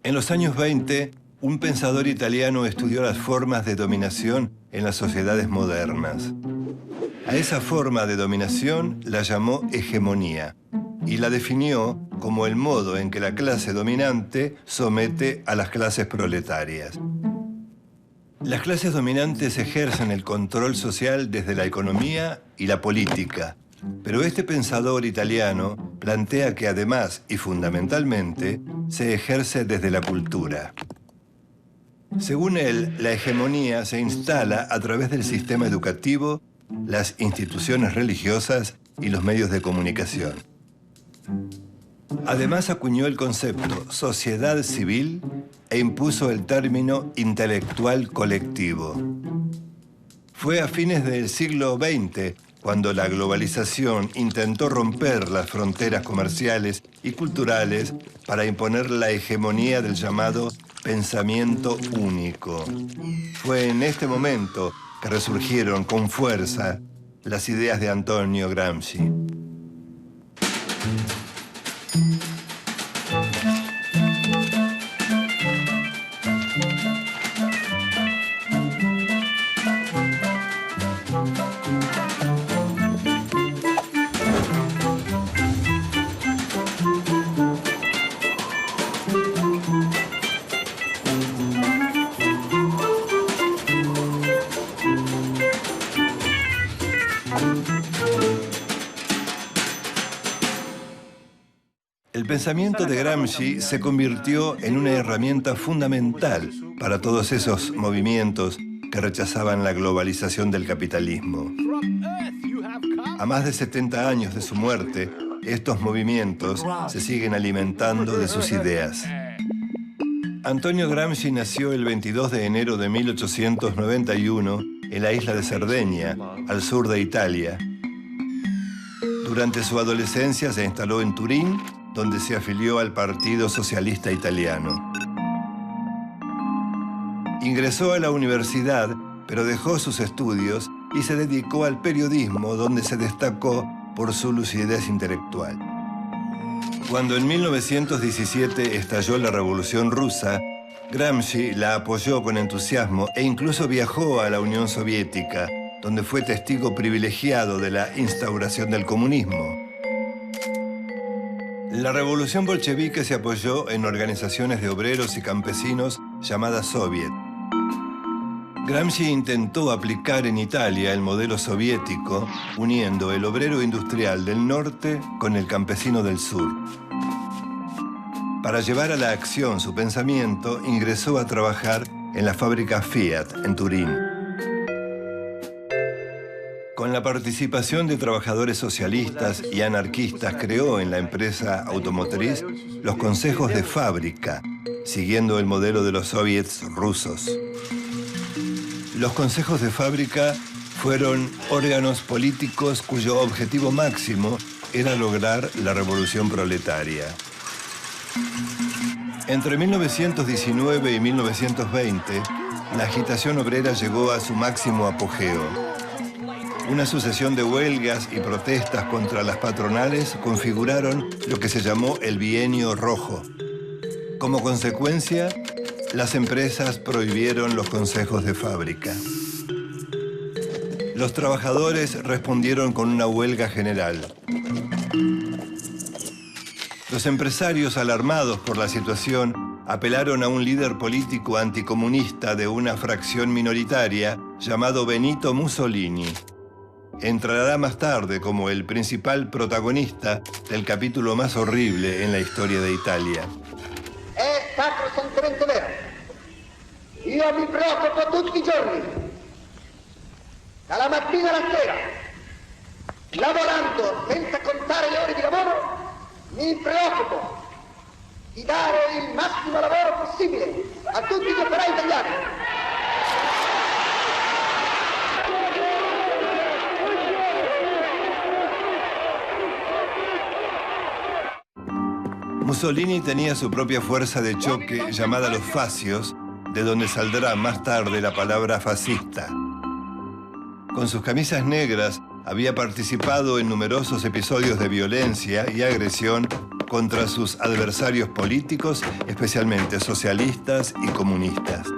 En los años 20, un pensador italiano estudió las formas de dominación en las sociedades modernas. A esa forma de dominación la llamó hegemonía y la definió como el modo en que la clase dominante somete a las clases proletarias. Las clases dominantes ejercen el control social desde la economía y la política, pero este pensador italiano plantea que además y fundamentalmente se ejerce desde la cultura. Según él, la hegemonía se instala a través del sistema educativo, las instituciones religiosas y los medios de comunicación. Además acuñó el concepto sociedad civil e impuso el término intelectual colectivo. Fue a fines del siglo XX cuando la globalización intentó romper las fronteras comerciales y culturales para imponer la hegemonía del llamado pensamiento único. Fue en este momento que resurgieron con fuerza las ideas de Antonio Gramsci. El pensamiento de Gramsci se convirtió en una herramienta fundamental para todos esos movimientos que rechazaban la globalización del capitalismo. A más de 70 años de su muerte, estos movimientos se siguen alimentando de sus ideas. Antonio Gramsci nació el 22 de enero de 1891 en la isla de Cerdeña, al sur de Italia. Durante su adolescencia se instaló en Turín, donde se afilió al Partido Socialista Italiano. Ingresó a la universidad, pero dejó sus estudios y se dedicó al periodismo, donde se destacó por su lucidez intelectual. Cuando en 1917 estalló la Revolución Rusa, Gramsci la apoyó con entusiasmo e incluso viajó a la Unión Soviética, donde fue testigo privilegiado de la instauración del comunismo. La revolución bolchevique se apoyó en organizaciones de obreros y campesinos llamadas Soviet. Gramsci intentó aplicar en Italia el modelo soviético, uniendo el obrero industrial del norte con el campesino del sur. Para llevar a la acción su pensamiento, ingresó a trabajar en la fábrica Fiat, en Turín. Con la participación de trabajadores socialistas y anarquistas, creó en la empresa automotriz los consejos de fábrica, siguiendo el modelo de los soviets rusos. Los consejos de fábrica fueron órganos políticos cuyo objetivo máximo era lograr la revolución proletaria. Entre 1919 y 1920, la agitación obrera llegó a su máximo apogeo. Una sucesión de huelgas y protestas contra las patronales configuraron lo que se llamó el Bienio Rojo. Como consecuencia, las empresas prohibieron los consejos de fábrica. Los trabajadores respondieron con una huelga general. Los empresarios, alarmados por la situación, apelaron a un líder político anticomunista de una fracción minoritaria llamado Benito Mussolini. Entrará más tarde como el principal protagonista del capítulo más horrible en la historia de Italia. È sacrosantemente vero. Io mi preoccupo tutti i giorni, dalla mattina alla sera, lavorando senza contare le ore di lavoro, mi preoccupo di dare il massimo lavoro possibile a tutti gli operai italiani. Mussolini tenía su propia fuerza de choque llamada los fascios, de donde saldrá más tarde la palabra fascista. Con sus camisas negras había participado en numerosos episodios de violencia y agresión contra sus adversarios políticos, especialmente socialistas y comunistas.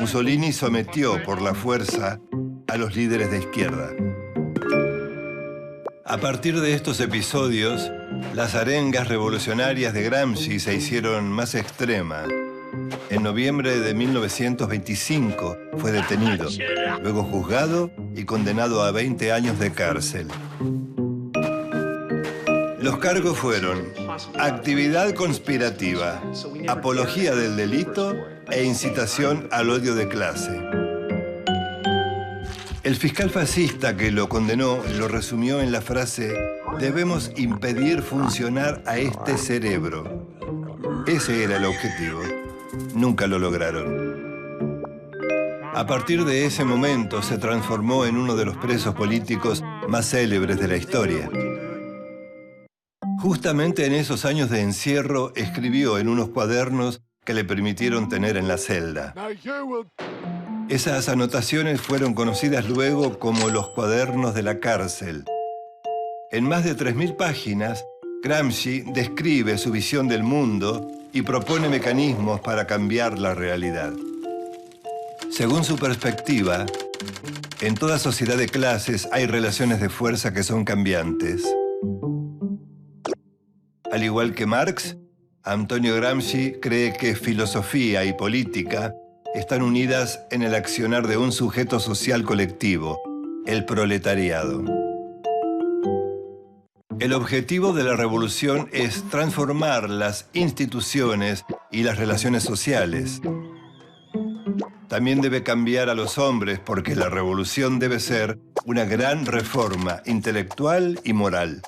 Mussolini sometió por la fuerza a los líderes de izquierda. A partir de estos episodios, las arengas revolucionarias de Gramsci se hicieron más extremas. En noviembre de 1925 fue detenido, luego juzgado y condenado a 20 años de cárcel. Los cargos fueron actividad conspirativa, apología del delito e incitación al odio de clase. El fiscal fascista que lo condenó lo resumió en la frase: debemos impedir funcionar a este cerebro. Ese era el objetivo. Nunca lo lograron. A partir de ese momento se transformó en uno de los presos políticos más célebres de la historia. Justamente en esos años de encierro escribió en unos cuadernos que le permitieron tener en la celda. Esas anotaciones fueron conocidas luego como los cuadernos de la cárcel. En más de 3.000 páginas, Gramsci describe su visión del mundo y propone mecanismos para cambiar la realidad. Según su perspectiva, en toda sociedad de clases hay relaciones de fuerza que son cambiantes. Al igual que Marx, Antonio Gramsci cree que filosofía y política están unidas en el accionar de un sujeto social colectivo, el proletariado. El objetivo de la revolución es transformar las instituciones y las relaciones sociales. También debe cambiar a los hombres porque la revolución debe ser una gran reforma intelectual y moral.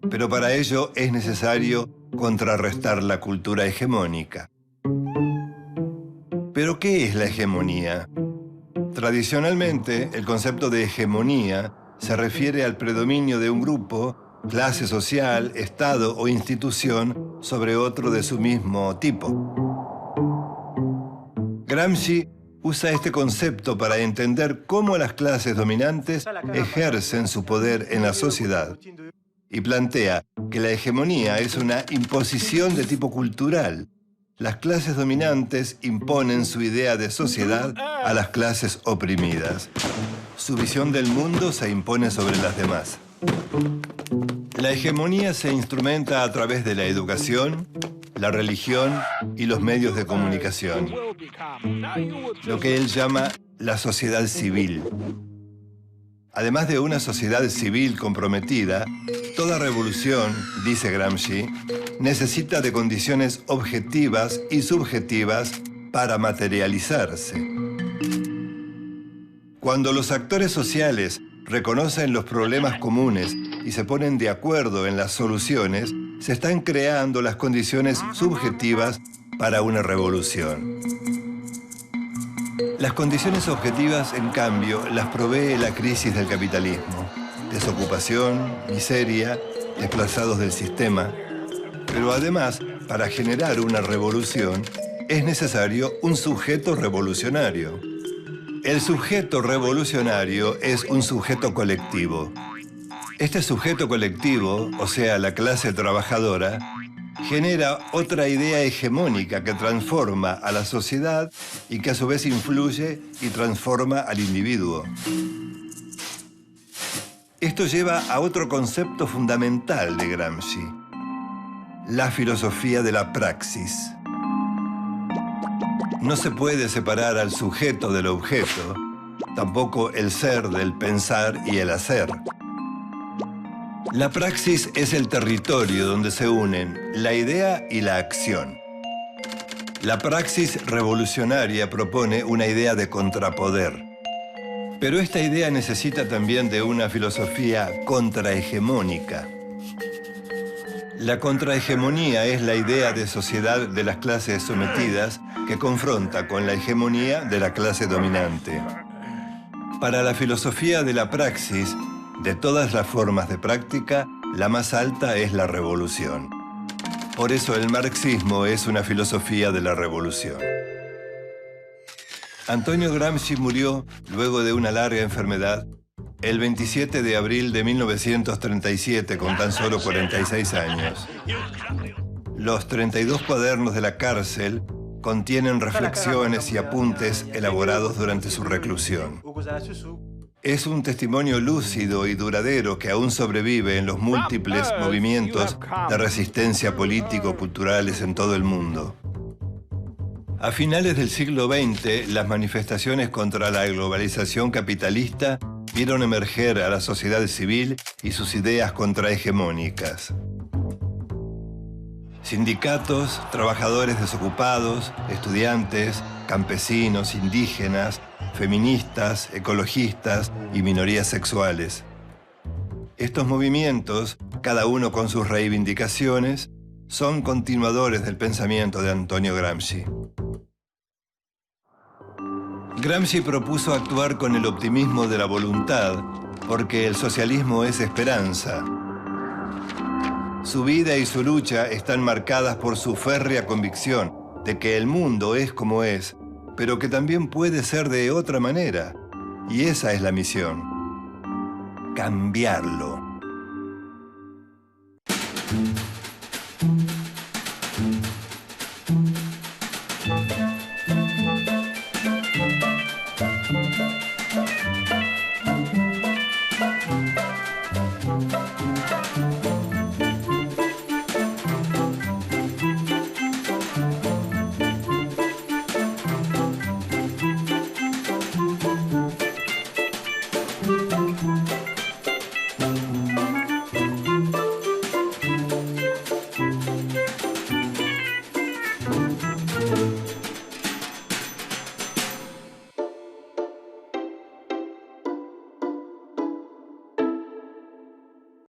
Pero para ello es necesario contrarrestar la cultura hegemónica. ¿Pero qué es la hegemonía? Tradicionalmente, el concepto de hegemonía se refiere al predominio de un grupo, clase social, estado o institución sobre otro de su mismo tipo. Gramsci usa este concepto para entender cómo las clases dominantes ejercen su poder en la sociedad y plantea que la hegemonía es una imposición de tipo cultural. Las clases dominantes imponen su idea de sociedad a las clases oprimidas. Su visión del mundo se impone sobre las demás. La hegemonía se instrumenta a través de la educación, la religión y los medios de comunicación, lo que él llama la sociedad civil. Además de una sociedad civil comprometida, toda revolución, dice Gramsci, necesita de condiciones objetivas y subjetivas para materializarse. Cuando los actores sociales reconocen los problemas comunes y se ponen de acuerdo en las soluciones, se están creando las condiciones subjetivas para una revolución. Las condiciones objetivas, en cambio, las provee la crisis del capitalismo. Desocupación, miseria, desplazados del sistema. Pero además, para generar una revolución, es necesario un sujeto revolucionario. El sujeto revolucionario es un sujeto colectivo. Este sujeto colectivo, o sea, la clase trabajadora, genera otra idea hegemónica que transforma a la sociedad y que a su vez influye y transforma al individuo. Esto lleva a otro concepto fundamental de Gramsci: la filosofía de la praxis. No se puede separar al sujeto del objeto, tampoco el ser del pensar y el hacer. La praxis es el territorio donde se unen la idea y la acción. La praxis revolucionaria propone una idea de contrapoder. Pero esta idea necesita también de una filosofía contrahegemónica. La contrahegemonía es la idea de sociedad de las clases sometidas que confronta con la hegemonía de la clase dominante. Para la filosofía de la praxis, de todas las formas de práctica, la más alta es la revolución. Por eso el marxismo es una filosofía de la revolución. Antonio Gramsci murió luego de una larga enfermedad el 27 de abril de 1937 con tan solo 46 años. Los 32 cuadernos de la cárcel contienen reflexiones y apuntes elaborados durante su reclusión. Es un testimonio lúcido y duradero que aún sobrevive en los múltiples movimientos de resistencia político-culturales en todo el mundo. A finales del siglo XX, las manifestaciones contra la globalización capitalista vieron emerger a la sociedad civil y sus ideas contrahegemónicas. Sindicatos, trabajadores desocupados, estudiantes, campesinos, indígenas, feministas, ecologistas y minorías sexuales. Estos movimientos, cada uno con sus reivindicaciones, son continuadores del pensamiento de Antonio Gramsci. Gramsci propuso actuar con el optimismo de la voluntad, porque el socialismo es esperanza. Su vida y su lucha están marcadas por su férrea convicción de que el mundo es como es, pero que también puede ser de otra manera. Y esa es la misión: cambiarlo.